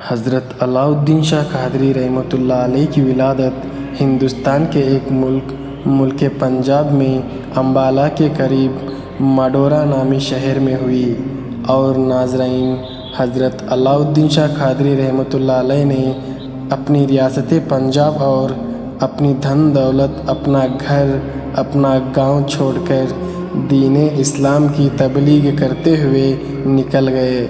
حضرت علاء الدین شاہ قادری رحمۃ اللہ علیہ کی ولادت ہندوستان کے ایک ملک پنجاب میں امبالہ کے قریب مڈورا نامی شہر میں ہوئی۔ اور ناظرین، حضرت علاء الدین شاہ قادری رحمۃ اللہ علیہ نے اپنی ریاست پنجاب اور اپنی دھن دولت، اپنا گھر، اپنا گاؤں چھوڑ کر دین اسلام کی تبلیغ کرتے ہوئے نکل گئے۔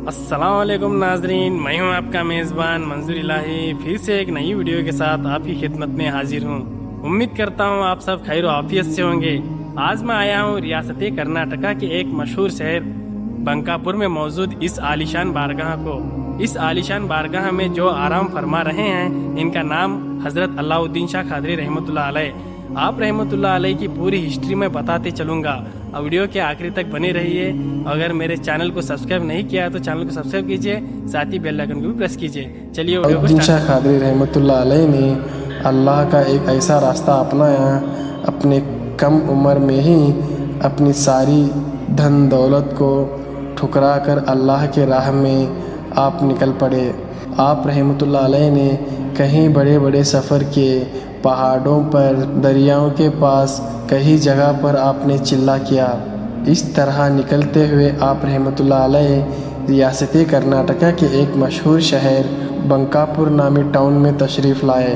السلام علیکم ناظرین، میں ہوں آپ کا میزبان منظور الہی، پھر سے ایک نئی ویڈیو کے ساتھ آپ کی خدمت میں حاضر ہوں۔ امید کرتا ہوں آپ سب خیر و عافیت سے ہوں گے۔ آج میں آیا ہوں ریاست کرناٹکا کے ایک مشہور شہر بنکاپور میں موجود اس عالیشان بارگاہ کو۔ اس عالیشان بارگاہ میں جو آرام فرما رہے ہیں ان کا نام حضرت علاء الدین شاہ قادری رحمۃ اللہ علیہ۔ آپ رحمۃ اللہ علیہ کی پوری ہسٹری میں بتاتے چلوں گا، ویڈیو کے آخری تک بنے رہیے۔ اگر میرے چینل کو سبسکرائب نہیں کیا تو چینل کو سبسکرائب کیجیے، ساتھ ہی بیل آئیکن کو بھی پریس کیجیے۔ چلیے ویڈیو کو شاہ قادری رحمۃ اللہ علیہ نے اللہ کا ایک ایسا راستہ اپنایا، اپنے کم عمر میں ہی اپنی ساری دھن دولت کو ٹھکرا کر اللہ کے راہ میں آپ نکل پڑے۔ آپ رحمۃ اللہ علیہ نے کہیں بڑے بڑے سفر کیے، پہاڑوں پر، دریاؤں کے پاس، کئی جگہ پر آپ نے چلا کیا۔ اس طرح نکلتے ہوئے آپ رحمۃ اللہ علیہ ریاست کرناٹکا کے ایک مشہور شہر بنکاپور نامی ٹاؤن میں تشریف لائے۔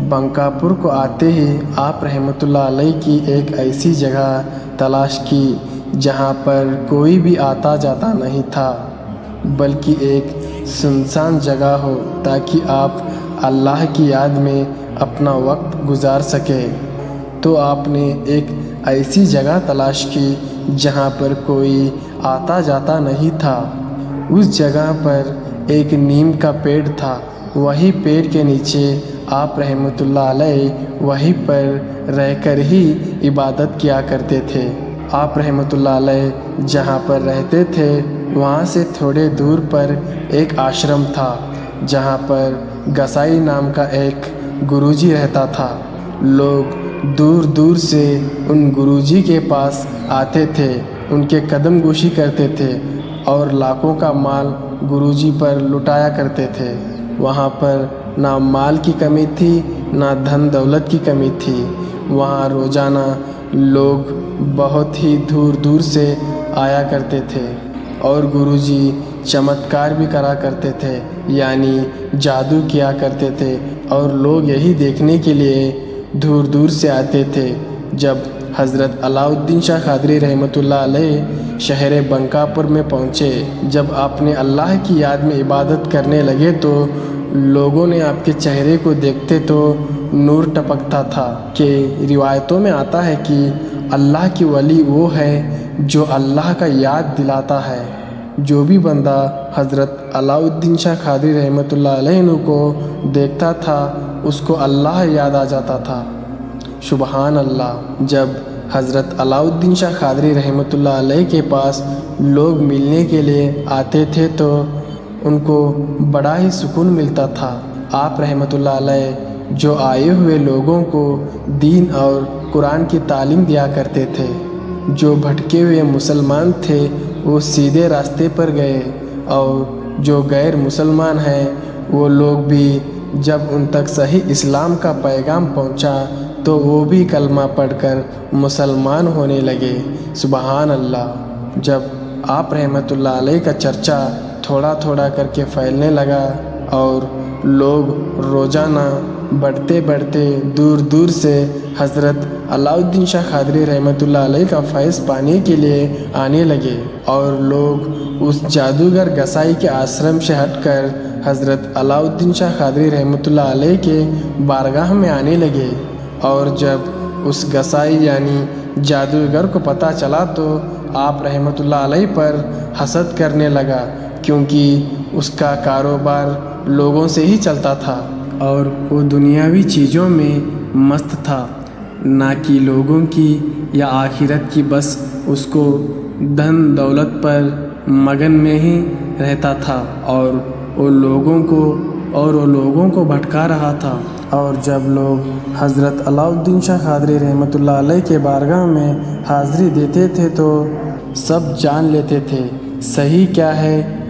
بنکاپور کو آتے ہی آپ رحمۃ اللہ علیہ کی ایک ایسی جگہ تلاش کی جہاں پر کوئی بھی آتا جاتا نہیں تھا، بلکہ ایک سنسان جگہ ہو تاکہ آپ اللہ کی یاد میں اپنا وقت گزار سکے۔ تو آپ نے ایک ایسی جگہ تلاش کی جہاں پر کوئی آتا جاتا نہیں تھا۔ اس جگہ پر ایک نیم کا پیڑ تھا، وہی پیڑ کے نیچے آپ رحمۃ اللہ علیہ وہیں پر رہ کر ہی عبادت کیا کرتے تھے۔ آپ رحمۃ اللہ علیہ جہاں پر رہتے تھے وہاں سے تھوڑے دور پر ایک آشرم تھا جہاں پر گسائی نام کا ایک گروجی رہتا تھا۔ لوگ دور دور سے ان گروجی کے پاس آتے تھے، ان کے قدم گوشی کرتے تھے اور لاکھوں کا مال گروجی پر لٹایا کرتے تھے۔ وہاں پر نہ مال کی کمی تھی، نہ دھن دولت کی کمی تھی۔ وہاں روزانہ لوگ بہت ہی دور دور سے آیا کرتے تھے اور گروجی چمتکار بھی کرا کرتے تھے، یعنی جادو کیا کرتے تھے، اور لوگ یہی دیکھنے کے لیے دور دور سے آتے تھے۔ جب حضرت علاء الدین شاہ قادری رحمۃ اللہ علیہ شہر بنکاپور میں پہنچے، جب آپ نے اللہ کی یاد میں عبادت کرنے لگے تو لوگوں نے آپ کے چہرے کو دیکھتے تو نور ٹپکتا تھا کہ روایتوں میں آتا ہے کہ اللہ کی ولی وہ ہے جو اللہ کا یاد دلاتا ہے۔ جو بھی بندہ حضرت علاء الدین شاہ قادری رحمۃ اللہ علیہ کو دیکھتا تھا اس کو اللہ یاد آ جاتا تھا۔ سبحان اللہ۔ جب حضرت علاء الدین شاہ قادری رحمۃ اللہ علیہ کے پاس لوگ ملنے کے لیے آتے تھے تو ان کو بڑا ہی سکون ملتا تھا۔ آپ رحمۃ اللہ علیہ جو آئے ہوئے لوگوں کو دین اور قرآن کی تعلیم دیا کرتے تھے، جو بھٹکے ہوئے مسلمان تھے وہ سیدھے راستے پر گئے، اور جو غیر مسلمان ہیں وہ لوگ بھی جب ان تک صحیح اسلام کا پیغام پہنچا تو وہ بھی کلمہ پڑھ کر مسلمان ہونے لگے۔ سبحان اللہ۔ جب آپ رحمۃ اللہ علیہ کا چرچا تھوڑا تھوڑا کر کے پھیلنے لگا اور لوگ روزانہ بڑھتے بڑھتے دور دور سے حضرت علاء الدین شاہ قادری رحمۃ اللہ علیہ کا فیض پانے کے لیے آنے لگے، اور لوگ اس جادوگر گسائی کے آشرم سے ہٹ کر حضرت علاء الدین شاہ قادری رحمۃ اللہ علیہ کے بارگاہ میں آنے لگے، اور جب اس گسائی یعنی جادوگر کو پتہ چلا تو آپ رحمۃ اللہ علیہ پر حسد کرنے لگا، کیونکہ اس کا کاروبار لوگوں سے ہی چلتا تھا اور وہ دنیاوی چیزوں میں مست تھا، نہ کہ لوگوں کی یا آخرت کی۔ بس اس کو دھن دولت پر مگن میں ہی رہتا تھا اور وہ لوگوں کو بھٹکا رہا تھا۔ اور جب لوگ حضرت علاء الدین شاہ قادری رحمۃ اللہ علیہ کے بارگاہ میں حاضری دیتے تھے تو سب جان لیتے تھے صحیح کیا ہے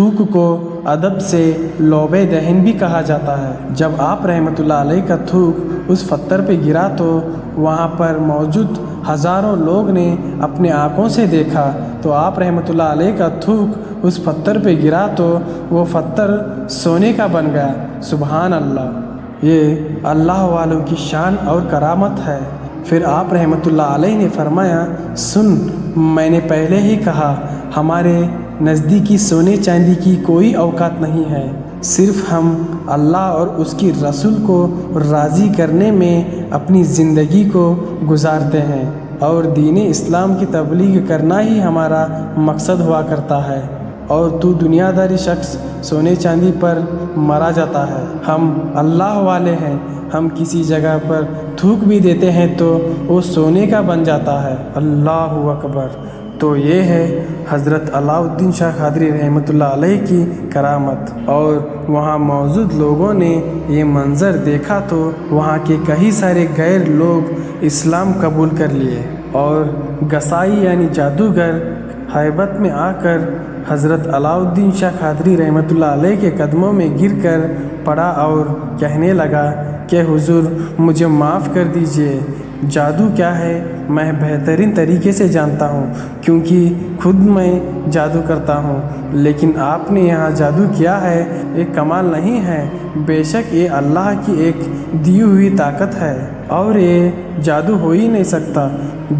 تھوک کو ادب سے لوب دہن بھی کہا جاتا ہے۔ جب آپ رحمۃ اللہ علیہ کا تھوک اس پتھر پہ گرا تو وہاں پر موجود ہزاروں لوگ نے اپنے آنکھوں سے دیکھا تو آپ رحمۃ اللہ علیہ کا تھوک اس پتھر پہ گرا تو وہ پتھر سونے کا بن گیا۔ سبحان اللہ، یہ اللہ والوں کی شان اور کرامت ہے۔ پھر آپ رحمۃ اللہ علیہ نے فرمایا، سن، میں نے پہلے ہی کہا ہمارے نزدیکی سونے چاندی کی کوئی اوقات نہیں ہے، صرف ہم اللہ اور اس کی رسول کو راضی کرنے میں اپنی زندگی کو گزارتے ہیں اور دین اسلام کی تبلیغ کرنا ہی ہمارا مقصد ہوا کرتا ہے، اور تو دنیا داری شخص سونے چاندی پر مرا جاتا ہے۔ ہم اللہ والے ہیں، ہم کسی جگہ پر تھوک بھی دیتے ہیں تو وہ سونے کا بن جاتا ہے۔ اللہ اکبر۔ تو یہ ہے حضرت علاء الدین شاہ قادری رحمۃ اللہ علیہ کی کرامت۔ اور وہاں موجود لوگوں نے یہ منظر دیکھا تو وہاں کے کئی سارے غیر لوگ اسلام قبول کر لیے، اور گسائی یعنی جادوگر ہیبت میں آ کر حضرت علاء الدین شاہ قادری رحمۃ اللہ علیہ کے قدموں میں گر کر پڑا اور کہنے لگا کہ حضور مجھے معاف کر دیجئے، جادو کیا ہے میں بہترین طریقے سے جانتا ہوں کیونکہ خود میں جادو کرتا ہوں، لیکن آپ نے یہاں جادو کیا ہے یہ کمال نہیں ہے، بے شک یہ اللہ کی ایک دی ہوئی طاقت ہے اور یہ جادو ہو ہی نہیں سکتا۔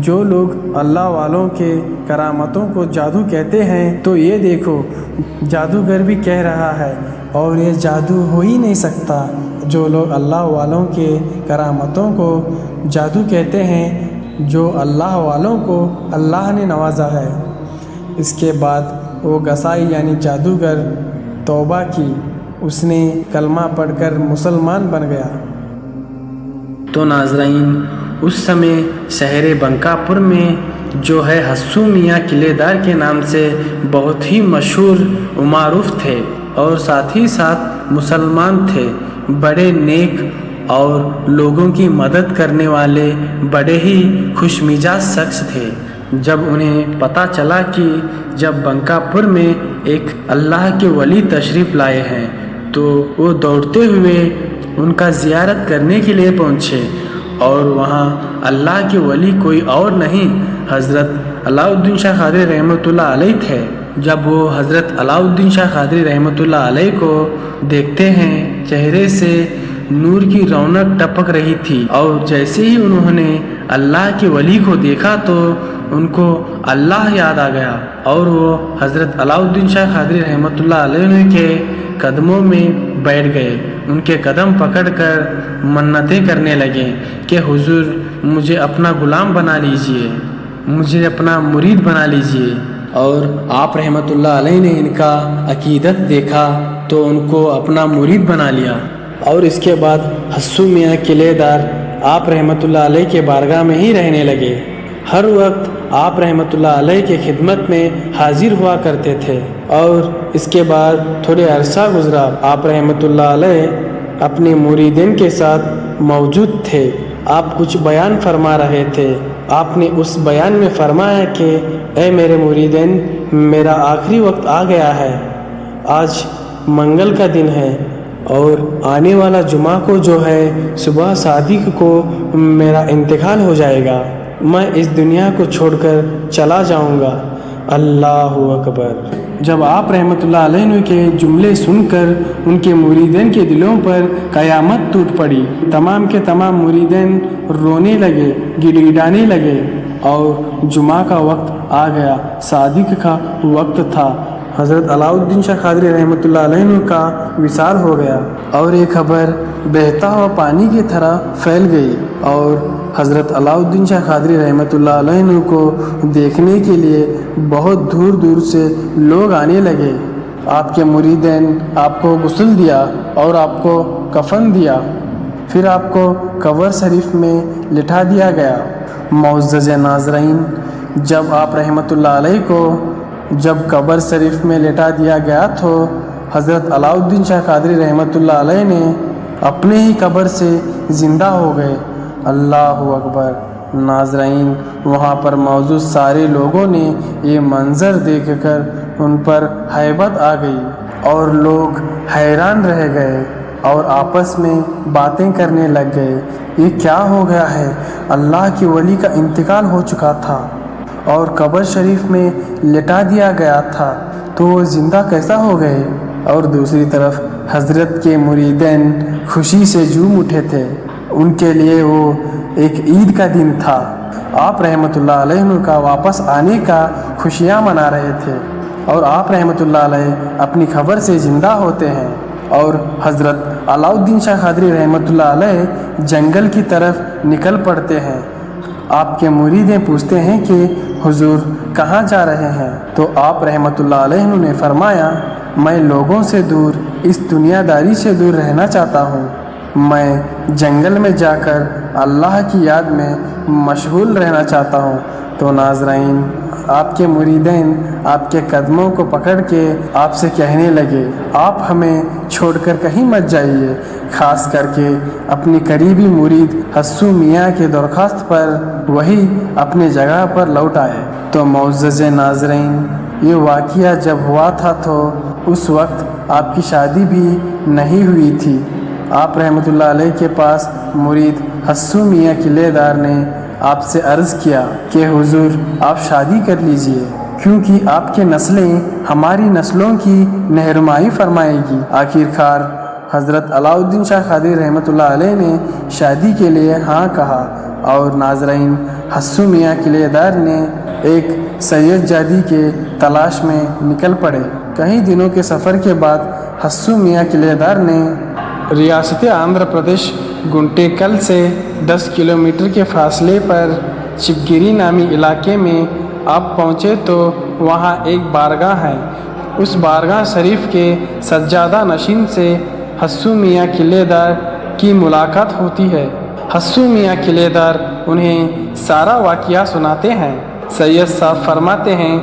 جو لوگ اللہ والوں کے کرامتوں کو جادو کہتے ہیں تو یہ دیکھو جادوگر بھی کہہ رہا ہے اور یہ جادو ہو ہی نہیں سکتا۔ جو لوگ اللہ والوں کے کرامتوں کو جادو کہتے ہیں، جو اللہ والوں کو اللہ نے نوازا ہے۔ اس کے بعد وہ گسائی یعنی جادوگر توبہ کی، اس نے کلمہ پڑھ کر مسلمان بن گیا۔ تو ناظرین، اس سمے شہر بنکا پور میں جو ہے حسو میاں قلعے دار کے نام سے بہت ہی مشہور و معروف تھے، اور ساتھ ہی ساتھ مسلمان تھے، بڑے نیک اور لوگوں کی مدد کرنے والے بڑے ہی خوش مزاج شخص تھے۔ جب انہیں پتہ چلا کہ جب بنکا پور میں ایک اللہ کے ولی تشریف لائے ہیں تو وہ دوڑتے ہوئے ان کا زیارت کرنے کے لیے پہنچے، اور وہاں اللہ کے ولی کوئی اور نہیں حضرت علاء الدین شاہ قادری رحمۃ اللہ علیہ تھے۔ جب وہ حضرت علاء الدین شاہ قادری رحمۃ اللہ علیہ کو دیکھتے ہیں، چہرے سے نور کی رونق ٹپک رہی تھی، اور جیسے ہی انہوں نے اللہ کے ولی کو دیکھا تو ان کو اللہ یاد آ گیا، اور وہ حضرت علاء الدین شاہ قادری رحمۃ اللہ علیہ کے قدموں میں بیٹھ گئے، ان کے قدم پکڑ کر منتیں کرنے لگے کہ حضور مجھے اپنا غلام بنا لیجئے، مجھے اپنا مرید بنا لیجئے۔ اور آپ رحمۃ اللہ علیہ نے ان کا عقیدت دیکھا تو ان کو اپنا مرید بنا لیا، اور اس کے بعد حسو میاں قلعے دار آپ رحمۃ اللہ علیہ کے بارگاہ میں ہی رہنے لگے، ہر وقت آپ رحمۃ اللہ علیہ کے خدمت میں حاضر ہوا کرتے تھے۔ اور اس کے بعد تھوڑے عرصہ گزرا، آپ رحمۃ اللہ علیہ اپنے مریدین کے ساتھ موجود تھے، آپ کچھ بیان فرما رہے تھے۔ آپ نے اس بیان میں فرمایا کہ اے میرے مریدین، میرا آخری وقت آ گیا ہے، آج منگل کا دن ہے، اور آنے والا جمعہ کو جو ہے صبح صادق کو میرا انتقال ہو جائے گا، میں اس دنیا کو چھوڑ کر چلا جاؤں گا۔ اللہ اکبر۔ جب آپ رحمۃ اللہ علیہ کے جملے سن کر ان کے مریدین کے دلوں پر قیامت ٹوٹ پڑی، تمام کے تمام مریدین رونے لگے، گڑ گڑانے لگے، اور جمعہ کا وقت آ گیا، صادق کا وقت تھا، حضرت علاء الدین شاہ قادری رحمۃ اللہ علیہ کا وصال ہو گیا، اور یہ خبر بہتا ہوا پانی کی طرح پھیل گئی، اور حضرت علاء الدین شاہ قادری رحمۃ اللہ علیہ کو دیکھنے کے لیے بہت دور دور سے لوگ آنے لگے۔ آپ کے مریدین آپ کو غسل دیا اور آپ کو کفن دیا، پھر آپ کو قبر شریف میں لٹا دیا گیا۔ معزز ناظرین، جب آپ رحمۃ اللہ علیہ کو جب قبر شریف میں لٹا دیا گیا تو حضرت علاء الدین شاہ قادری رحمۃ اللہ علیہ نے اپنے ہی قبر سے زندہ ہو گئے۔ اللہ اکبر۔ ناظرین، وہاں پر موجود سارے لوگوں نے یہ منظر دیکھ کر ان پر ہیبت آ گئی اور لوگ حیران رہ گئے اور آپس میں باتیں کرنے لگ گئے، یہ کیا ہو گیا ہے؟ اللہ کے ولی کا انتقال ہو چکا تھا اور قبر شریف میں لٹا دیا گیا تھا، تو وہ زندہ کیسا ہو گئے؟ اور دوسری طرف حضرت کے مریدین خوشی سے جھوم اٹھے تھے، ان کے لیے وہ ایک عید کا دن تھا۔ آپ رحمۃ اللہ علیہ کا واپس آنے کا خوشیاں منا رہے تھے اور آپ رحمۃ اللہ علیہ اپنی خبر سے زندہ ہوتے ہیں اور حضرت علاؤ الدین شاہ قادری رحمۃ اللہ علیہ جنگل کی طرف نکل پڑتے ہیں۔ آپ کے مریدیں پوچھتے ہیں کہ حضور کہاں جا رہے ہیں؟ تو آپ رحمۃ اللہ علیہ نے فرمایا، میں لوگوں سے دور، اس دنیا داری سے دور رہنا چاہتا ہوں، میں جنگل میں جا کر اللہ کی یاد میں مشغول رہنا چاہتا ہوں۔ تو ناظرین، آپ کے مریدین آپ کے قدموں کو پکڑ کے آپ سے کہنے لگے، آپ ہمیں چھوڑ کر کہیں مت جائیے، خاص کر کے اپنی قریبی مرید حسو میاں کے درخواست پر وہی اپنے جگہ پر لوٹ آئے۔ تو معزز ناظرین، یہ واقعہ جب ہوا تھا تو اس وقت آپ کی شادی بھی نہیں ہوئی تھی۔ آپ رحمۃ اللہ علیہ کے پاس مرید حسو میاں قلعے دار نے آپ سے عرض کیا کہ حضور آپ شادی کر لیجئے، کیونکہ آپ کے نسلیں ہماری نسلوں کی رہنمائی فرمائے گی۔ آخرکار حضرت علاؤ الدین شاہ قادری رحمۃ اللہ علیہ نے شادی کے لیے ہاں کہا اور ناظرین، حسو میاں قلعے دار نے ایک سید جادی کے تلاش میں نکل پڑے۔ کئی دنوں کے سفر کے بعد حسو میاں قلعے دار نے ریاست آندھرا پردیش گنٹے کل سے 10 کلومیٹر کے فاصلے پر چپگیری نامی علاقے میں آپ پہنچے تو وہاں ایک بارگاہ ہے۔ اس بارگاہ شریف کے سجادہ نشین سے حسو میاں قلعے دار کی ملاقات ہوتی ہے۔ حسو میاں قلعے دار انہیں سارا واقعہ سناتے ہیں۔ سید صاحب فرماتے ہیں،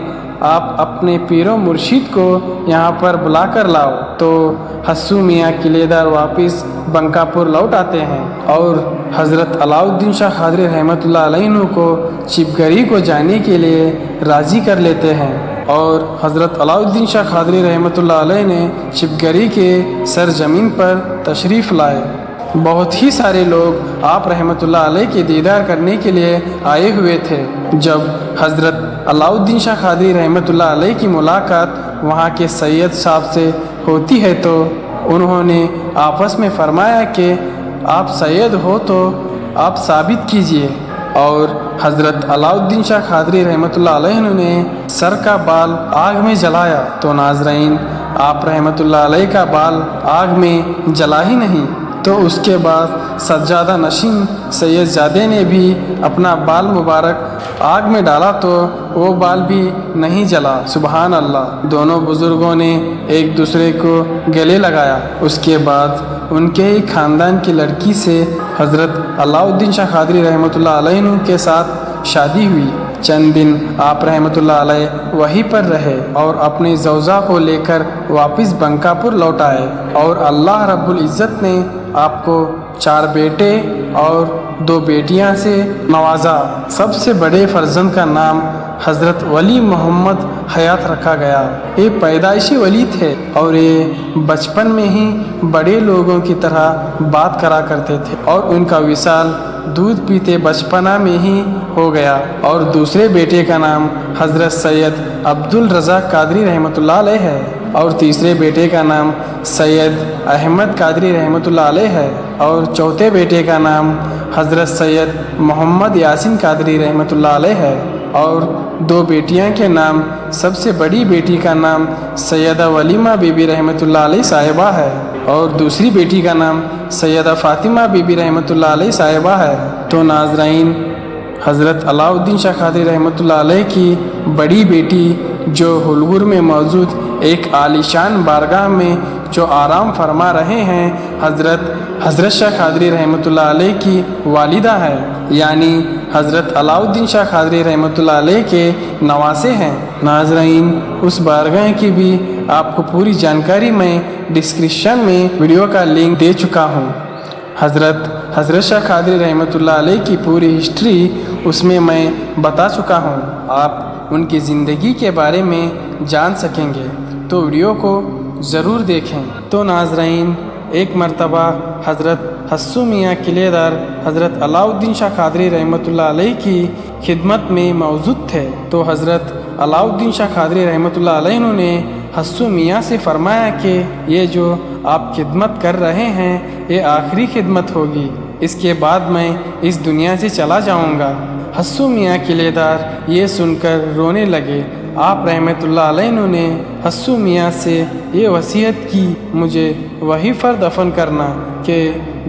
آپ اپنے پیر و مرشد کو یہاں پر بلا کر لاؤ۔ تو حسو میاں قلعے دار واپس بنکا پور لوٹ آتے ہیں اور حضرت علاؤ الدین شاہ قادری رحمۃ اللہ علیہ کو چپگری کو جانے کے لیے راضی کر لیتے ہیں اور حضرت علاؤ الدین شاہ قادری رحمۃ اللہ علیہ نے چپگری کے سرزمین پر تشریف لائے۔ بہت ہی سارے لوگ آپ رحمۃ اللہ علیہ کے دیدار کرنے کے لیے آئے ہوئے تھے۔ جب حضرت علاؤ الدین شاہ قادری رحمۃ اللہ علیہ کی ملاقات وہاں کے سید صاحب سے ہوتی ہے تو انہوں نے آپس میں فرمایا کہ آپ سید ہو تو آپ ثابت کیجئے، اور حضرت علاؤ الدین شاہ قادری رحمۃ اللہ علیہ نے سر کا بال آگ میں جلایا تو ناظرین، آپ رحمۃ اللہ علیہ کا بال آگ میں جلا ہی نہیں، تو اس کے بعد سجادہ نشین سید زادے نے بھی اپنا بال مبارک آگ میں ڈالا تو وہ بال بھی نہیں جلا۔ سبحان اللہ! دونوں بزرگوں نے ایک دوسرے کو گلے لگایا۔ اس کے بعد ان کے ہی خاندان کی لڑکی سے حضرت علاؤ الدین شاہ قادری رحمۃ اللہ علیہ کے ساتھ شادی ہوئی۔ چند دن آپ رحمۃ اللہ علیہ وہیں پر رہے اور اپنی زوجہ کو لے کر واپس بنکا پور لوٹ آئے، اور اللہ رب العزت نے آپ کو 4 بیٹے اور 2 بیٹیاں سے نوازا۔ سب سے بڑے فرزند کا نام حضرت ولی محمد حیات رکھا گیا۔ یہ پیدائشی ولی تھے اور یہ بچپن میں ہی بڑے لوگوں کی طرح بات کرا کرتے تھے، اور ان کا وصال دودھ پیتے بچپنا میں ہی ہو گیا۔ اور دوسرے بیٹے کا نام حضرت سید عبد الرزاق قادری رحمۃ اللہ علیہ ہے، اور تیسرے بیٹے کا نام سید احمد قادری رحمۃ اللہ علیہ ہے، اور چوتھے بیٹے کا نام حضرت سید محمد یاسین قادری رحمۃ اللہ علیہ ہے، اور 2 بیٹیاں کے نام، سب سے بڑی بیٹی کا نام سیدہ ولیمہ بی بی رحمۃ اللہ علیہ صاحبہ ہے، اور دوسری بیٹی کا نام سیدہ فاطمہ بی بی رحمۃ اللہ علیہ صاحبہ ہے۔ تو ناظرین، حضرت علاؤ الدین شاہ قادری رحمۃ اللہ علیہ کی بڑی بیٹی جو ہلگور میں موجود ایک عالیشان بارگاہ میں جو آرام فرما رہے ہیں، حضرت شاہ قادری رحمۃ اللہ علیہ کی والدہ ہے، یعنی حضرت علاؤ الدین شاہ قادری رحمۃ اللہ علیہ کے نواسے ہیں۔ ناظرین، اس بارگاہ کی بھی آپ کو پوری جانکاری میں ڈسکرپشن میں ویڈیو کا لنک دے چکا ہوں۔ حضرت شاہ قادری رحمۃ اللہ علیہ کی پوری ہسٹری اس میں بتا چکا ہوں۔ آپ ان کی زندگی کے بارے میں جان سکیں گے، تو ویڈیو کو ضرور دیکھیں۔ تو ناظرین، ایک مرتبہ حضرت حسو میاں قلعے دار حضرت علاؤالدین شاہ قادری رحمۃ اللہ علیہ کی خدمت میں موجود تھے، تو حضرت علاؤالدین شاہ قادری رحمۃ اللہ علیہ نے حسو میاں سے فرمایا کہ یہ جو آپ خدمت کر رہے ہیں یہ آخری خدمت ہوگی، اس کے بعد میں اس دنیا سے چلا جاؤں گا۔ حسو میاں قلعے دار یہ سن کر رونے لگے۔ آپ رحمۃ اللہ علیہ نے حسو میاں سے یہ وصیت کی، مجھے وہیں پر دفن کرنا کہ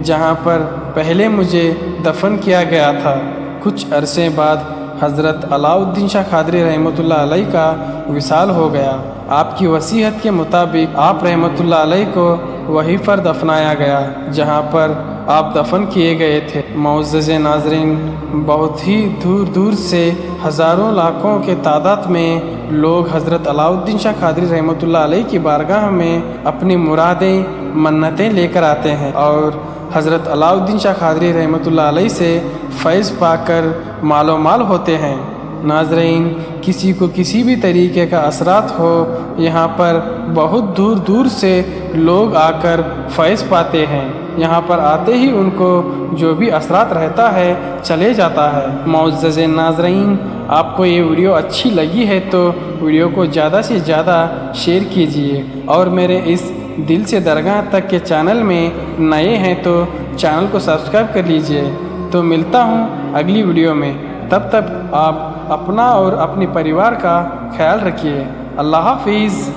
جہاں پر پہلے مجھے دفن کیا گیا تھا۔ کچھ عرصے بعد حضرت علاؤالدین شاہ قادری رحمۃ اللہ علیہ کا وصال ہو گیا۔ آپ کی وصیت کے مطابق آپ رحمۃ اللہ علیہ کو وہیں پر دفنایا گیا جہاں پر آپ دفن کیے گئے تھے۔ معزز ناظرین، بہت ہی دور دور سے ہزاروں لاکھوں کے تعداد میں لوگ حضرت علاؤالدین شاہ قادری رحمۃ اللہ علیہ کی بارگاہ میں اپنی مرادیں منتیں لے کر آتے ہیں اور حضرت علاؤالدین شاہ قادری رحمۃ اللہ علیہ سے فیض پا کر مال و مال ہوتے ہیں۔ ناظرین، کسی کو کسی بھی طریقے کا اثرات ہو، یہاں پر بہت دور دور سے لوگ آ کر فیض پاتے ہیں۔ یہاں پر آتے ہی ان کو جو بھی اثرات رہتا ہے چلے جاتا ہے۔ معزز ناظرین، آپ کو یہ ویڈیو اچھی لگی ہے تو ویڈیو کو زیادہ سے زیادہ شیئر کیجیے، اور میرے اس دل سے درگاہ تک کے چینل میں نئے ہیں تو چینل کو سبسکرائب کر لیجیے۔ تو ملتا ہوں اگلی ویڈیو میں، تب تک آپ اپنا اور اپنے پریوار کا خیال رکھیے۔ اللہ حافظ۔